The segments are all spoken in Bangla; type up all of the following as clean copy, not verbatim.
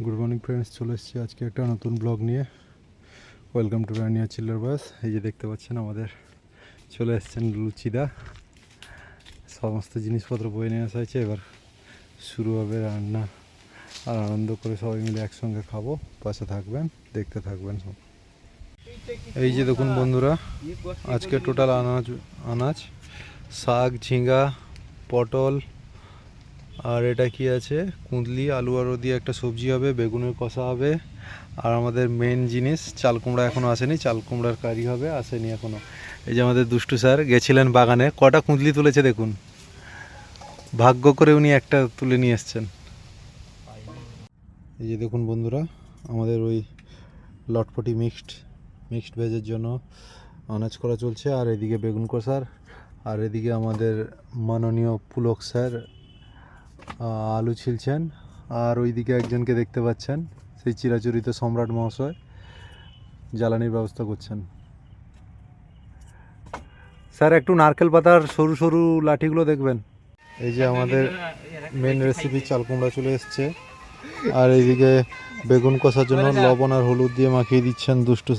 গুড মর্নিং ফ্রেন্ডস, চলে এসেছি আজকে একটা নতুন ব্লগ নিয়ে। ওয়েলকাম টু রানিয়া চিল্লার বাস। এই যে দেখতে পাচ্ছেন আমাদের চলে এসেছেন লুচিদা। সমস্ত জিনিসপত্র বয়ে নিয়ে আসা হয়েছে, এবার শুরু হবে রান্না। আর আনন্দ করে সবাই মিলে একসঙ্গে খাবো। পাশে থাকবেন, দেখতে থাকবেন সব। এই যে দেখুন বন্ধুরা, আজকে টোটাল আনাজ শাক, ঝিঙ্গা, পটল, আর এটা কি আছে কুঁদলি, আলু আরও দিয়ে একটা সবজি হবে, বেগুনের কষা হবে, আর আমাদের মেন জিনিস চাল কুমড়া এখনও আসেনি, চাল কুমড়ার কারি হবে, আসেনি এখনও। এই যে আমাদের দুষ্টু স্যার গেছিলেন বাগানে, কটা কুঁদলি তুলেছে দেখুন, ভাগ্য করে উনি একটা তুলে নিয়ে এসছেন। এই যে দেখুন বন্ধুরা, আমাদের ওই লটপটি মিক্সড ভেজের জন্য আনাজ করা চলছে, আর এদিকে বেগুন কষার, আর এদিকে আমাদের মাননীয় পুলক স্যার আলু ছিলছেন, আর ওইদিকে একজনকে দেখতে পাচ্ছেন, সেই চিরাচরিত সম্রাট মহাশয় জ্বালানির ব্যবস্থা করছেন। স্যার একটু নারকেল পাতার সরু সরু লাঠিগুলো দেখবেন। এই যে আমাদের মেন রেসিপি চাল কুমড়া চলে এসছে, আর এইদিকে বেগুন কষার জন্য লবণ আর হলুদ দিয়ে মাখিয়ে দিচ্ছেন দুষ্টু,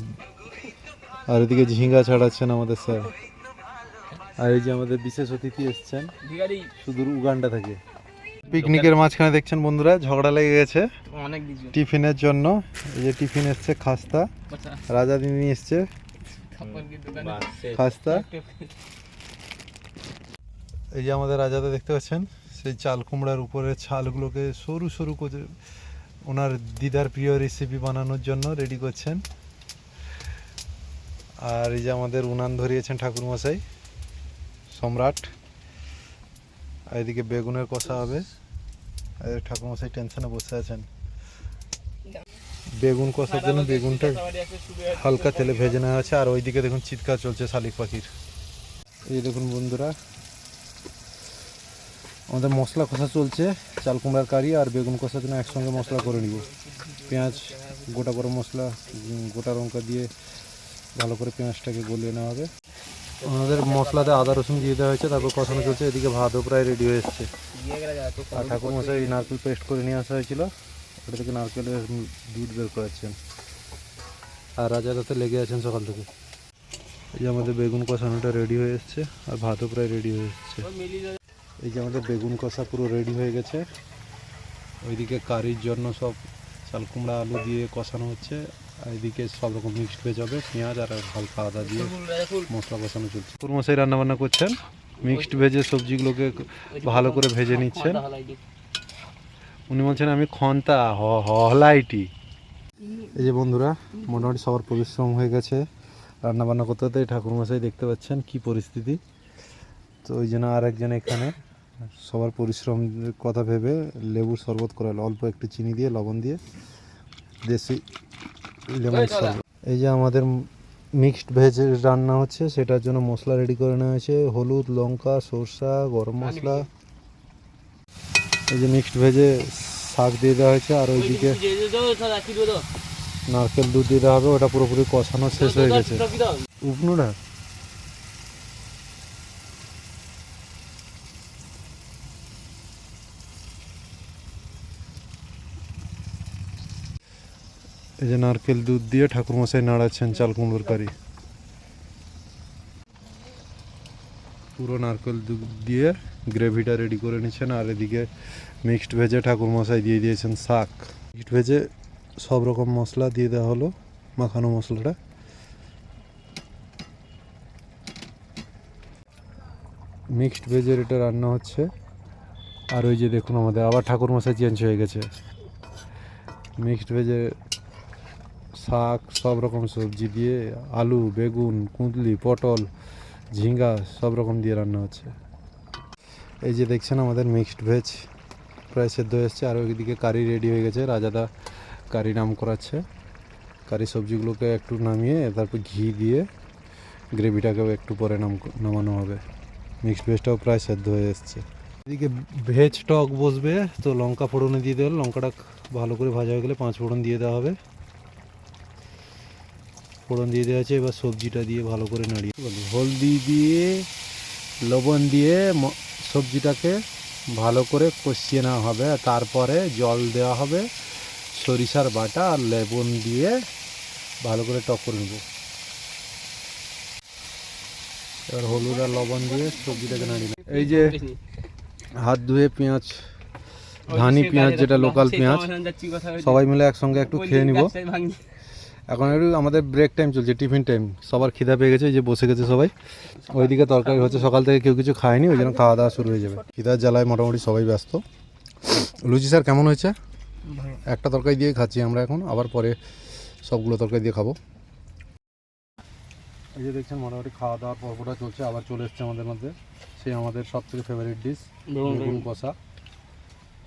আর এদিকে ঝিঙ্গা ছাড়াচ্ছেন আমাদের স্যার। আর এই যে আমাদের বিশেষ অতিথি এসছেন সুদূর উগান্ডা থেকে। পিকনিকের মাঝখানে দেখছেন বন্ধুরা ঝগড়া লেগে গেছে টিফিনের জন্য। এই যে টিফিন এসছে খাস্তা, রাজা দিদি এসছে খাস্তা। এই যে আমাদের রাজাদা দেখতে পাচ্ছেন, সেই চাল কুমড়ার উপরে ছালগুলোকে সরু সরু করে ওনার দিদার প্রিয় রেসিপি বানানোর জন্য রেডি করছেন। আর এই যে আমাদের উনান ধরিয়েছেন ঠাকুরমশাই সম্রাট। আর এদিকে বেগুনের কষা হবে, আর ঠাকুরমশাই টেনশনে বসে আছেন। বেগুন কষার জন্য বেগুনটা হালকা তেলে ভেজে নেওয়া আছে, আর ওইদিকে দেখুন চিৎকার চলছে শালিক পাখির। এই দেখুন বন্ধুরা, আমাদের মশলা কষা চলছে, চাল কুমড়ার কারি আর বেগুন কষার জন্য একসঙ্গে মশলা করে নিব। পেঁয়াজ, গোটা গরম মশলা, গোটা লঙ্কা দিয়ে ভালো করে পেঁয়াজটাকে গলিয়ে নেওয়া হবে। আমাদের মশলাতে আদা রসুন দিয়ে দেওয়া হয়েছে, তারপর কষানো চলছে। এদিকে ভাতও প্রায় রেডি হয়ে এসছে। আর ঠাকুরমশাই নারকেল পেস্ট করে নিয়ে আসা হয়েছিল, ওটা থেকে নারকেলের দুধ বের করাচ্ছেন। আর রাজা রাতে লেগে আছেন সকাল থেকে। এই যে আমাদের বেগুন কষানোটা রেডি হয়ে এসছে, আর ভাতও প্রায় রেডি হয়ে এসছে। এই যে আমাদের বেগুন কষা পুরো রেডি হয়ে গেছে। ওইদিকে কারির জন্য সব চাল কুমড়া আলু দিয়ে কষানো হচ্ছে, আর এদিকে সব রকম মিক্সড ভেজ হবে, পেঁয়াজ আর হালকা আদা দিয়ে মশলা কষানো চলছে। ঠাকুরমশাই রান্নাবান্না করছেন, মিক্সড ভেজের সবজিগুলোকে ভালো করে ভেজে নিচ্ছেন। উনি বলছেন আমি খন্তা হলাইটি। এই যে বন্ধুরা, মোটামুটি সবার পরিশ্রম হয়ে গেছে রান্নাবান্না করতে করতে। ঠাকুরমশাই দেখতে পাচ্ছেন কি পরিস্থিতি। তো ওই জন্য আর একজন এখানে সবার পরিশ্রম কথা ভেবে লেবুর শরবত করালো, অল্প একটু চিনি দিয়ে, লবণ দিয়ে, দেশি লেমন শরবত। এই যে আমাদের মিক্সড ভেজ রান্না হচ্ছে, সেটার জন্য মশলা রেডি করে নেওয়া হয়েছে, হলুদ, লঙ্কা, সরষা, গরম মশলা। এই যে মিক্সড ভেজে শাক দিয়ে দেওয়া হয়েছে, আর ওইদিকে নারকেল দুধ দিয়ে দেওয়া হবে। ওটা পুরোপুরি কষানো শেষ হয়ে গেছে। উপনুরা এই যে নারকেল দুধ দিয়ে ঠাকুরমশাই নাড়াচ্ছেন চাল কুমড়োর কারি। পুরো নারকেল দুধ দিয়ে গ্রেভিটা রেডি করে নিচ্ছেন, আর এদিকে মিক্সড ভেজে ঠাকুরমশাই দিয়ে দিয়েছেন শাক। মিক্সড ভেজে সব রকম মশলা দিয়ে দেওয়া হলো, মাখানো মশলাটা। মিক্সড ভেজের এটা রান্না হচ্ছে। আর ওই যে দেখুন আমাদের আবার ঠাকুরমশাই চেঞ্জ হয়ে গেছে। মিক্সড ভেজে শাক, সব রকম সবজি দিয়ে, আলু, বেগুন, কুঁদলি, পটল, ঝিঙ্গা সব রকম দিয়ে রান্না হচ্ছে। এই যে দেখছেন আমাদের মিক্সড ভেজ প্রায় সেদ্ধ হয়ে এসছে, আর ওইদিকে কারি রেডি হয়ে গেছে। রাজাদা কারি নাম করাচ্ছে। কারি সবজিগুলোকে একটু নামিয়ে তারপর ঘি দিয়ে গ্রেভিটাকেও একটু পরে নামানো হবে। মিক্সড ভেজটাও প্রায় সেদ্ধ হয়ে এসছে। এদিকে ভেজ টক বসবে, তো লঙ্কা ফোড়নে দিয়ে দেওয়া, লঙ্কাটা ভালো করে ভাজা হয়ে গেলে 5 ফোড়ন দিয়ে দেওয়া হবে। ফোড়ন দিয়ে দেওয়া আছে, এবার সবজিটা দিয়ে ভালো করে নাড়িয়ে হলদি দিয়ে, লবণ দিয়ে সবজিটাকে ভালো করে কষিয়ে নেওয়া হবে। তারপরে জল দেওয়া হবে, সরিষার বাটা আর লেবুন দিয়ে ভালো করে টক করে নেব। এবার হলুদ আর লবণ দিয়ে সবজিটাকে নাড়িয়ে নেব। এই যে হাত ধুয়ে পেঁয়াজ, ধানি পেঁয়াজ যেটা লোকাল পেঁয়াজ, সবাই মিলে একসঙ্গে একটু খেয়ে নিব। এখন একটু আমাদের ব্রেক টাইম চলছে, টিফিন টাইম, সবার খিদা পেয়ে গেছে, এই যে বসে গেছে সবাই। ওইদিকে তরকারি হচ্ছে, সকাল থেকে কেউ কিছু খায়নি, ওই জন্য খাওয়া দাওয়া শুরু হয়ে যাবে। খিদার জ্বালায় মোটামুটি সবাই ব্যস্ত। লুচি স্যার কেমন হয়েছে? একটা তরকারি দিয়ে খাচ্ছি আমরা এখন, আবার পরে সবগুলো তরকারি দিয়ে খাবো। এই যে দেখছেন মোটামুটি খাওয়া দাওয়ার পর্বটা চলছে, আবার চলে এসছে আমাদের মধ্যে সেই আমাদের সব থেকে ফেভারিট ডিশ বেগুন কষা।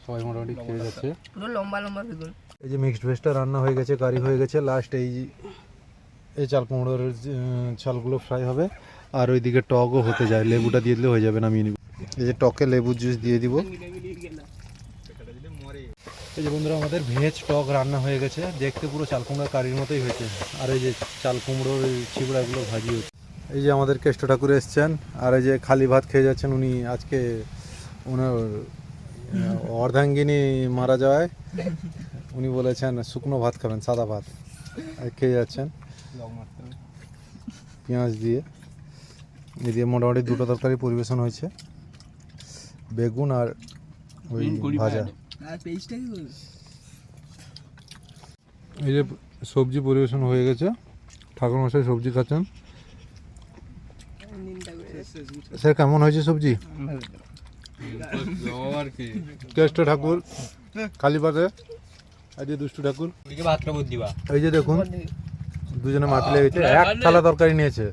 সবাই মোটামুটি খেয়ে যাচ্ছে। লম্বা লম্বা বেগুন। এই যে মিক্সড ভেজটা রান্না হয়ে গেছে, কারি হয়ে গেছে, লাস্ট এই চাল কুমড়োর চালগুলো ফ্রাই হবে, আর ওইদিকে টকও হতে যায়, লেবুটা দিয়ে দিলে হয়ে যাবে, নামিয়ে নিব। এই যে টকে লেবুর জুস দিয়ে দিব। এই যে বন্ধুরা আমাদের ভেজ টক রান্না হয়ে গেছে, দেখতে পুরো চাল কুমড়োর কারির মতোই হয়েছে। আর এই যে চাল কুমড়োর চিবড়াগুলো ভাজি হচ্ছে। এই যে আমাদের কেষ্ট ঠাকুর এসছেন, আর এই যে খালি ভাত খেয়ে যাচ্ছেন উনি। আজকে ওনার অর্ধাঙ্গিনী মারা যাওয়ায় উনি বলেছেন শুকনো ভাত খাবেন, সাদা ভাত খেয়ে যাচ্ছেন পেঁয়াজ দিয়ে। এই দিয়ে মোটামুটি দুটো তরকারি পরিবেশন হয়েছে, বেগুন আর ওই ভাজা। এই যে সবজি পরিবেশন হয়ে গেছে, ঠাকুরমশাই সবজি খাচ্ছেন। স্যার কেমন হয়েছে সবজি? কেষ্ট ঠাকুর খালি পাতে, এই যে দুষ্টু ঠাকুর। এই যে দেখুন দুজনে মাটি লেগেছে, এক থালা তরকারি নিয়েছে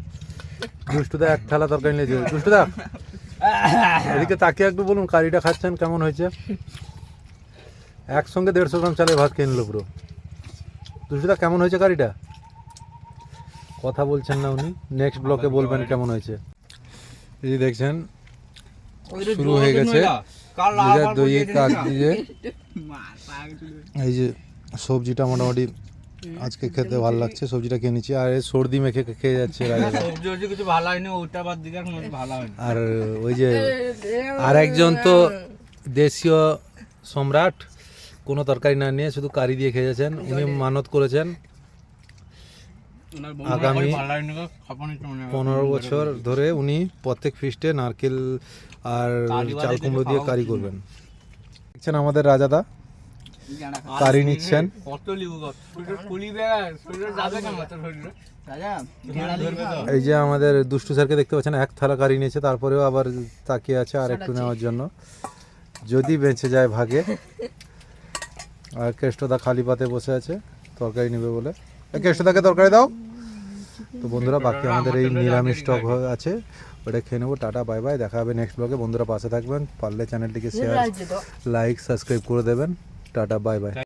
দুষ্টুদা, এক থালা তরকারি নিয়েছে। দুষ্টুদা এদিকে তাকিয়ে একটু বলুন কারিটা খাচ্ছেন কেমন হয়েছে? একসঙ্গে 150 গ্রাম চালের ভাত খেয়ে নিল পুরো। দুষ্টুদা কেমন হয়েছে কারিটা? কথা বলছেন না উনি, নেক্সট ব্লকে বলবেন কেমন হয়েছে। এই যে দেখছেন শুরু হয়ে গেছে দইয়ে কাজ দিয়ে। এই যে সবজিটা মোটামুটি আজকে খেতে ভালো লাগছে, সবজিটা খেয়ে নিচ্ছি। আর সর্দি মেখে খেয়ে যাচ্ছে আর ওই যে আর একজন তো দেশীয় সম্রাট, কোনো তরকারি না নিয়ে শুধু কারি দিয়ে খেয়ে যাচ্ছেন। উনি মানত করেছেন আগামী 15 বছর ধরে উনি প্রত্যেক ফিস্টে নারকেল আর চাল কুমড়ো দিয়ে কারি করবেন। দেখছেন আমাদের রাজাদা কারি নিচ্ছেন। এই যে আমাদের দুষ্টু স্যারকে দেখতে পাচ্ছেন, এক থালা কারি নিয়েছে, তারপরেও আবার তাকিয়ে আছে আর একটু নেওয়ার জন্য, যদি বেঁচে যায় ভাগে। আর কেষ্টদা খালি পাতে বসে আছে তরকারি নেবে বলে। কেষ্টদাকে তরকারি দাও। তো বন্ধুরা বাকি আমাদের এই নিরামিষ টক আছে, ওটা খেয়ে নেবো। টাটা বাই বাই, দেখা হবে নেক্সট ব্লগে। বন্ধুরা পাশে থাকবেন, পারলে চ্যানেলটিকে শেয়ার লাইক সাবস্ক্রাইব করে দেবেন। Tata bye bye.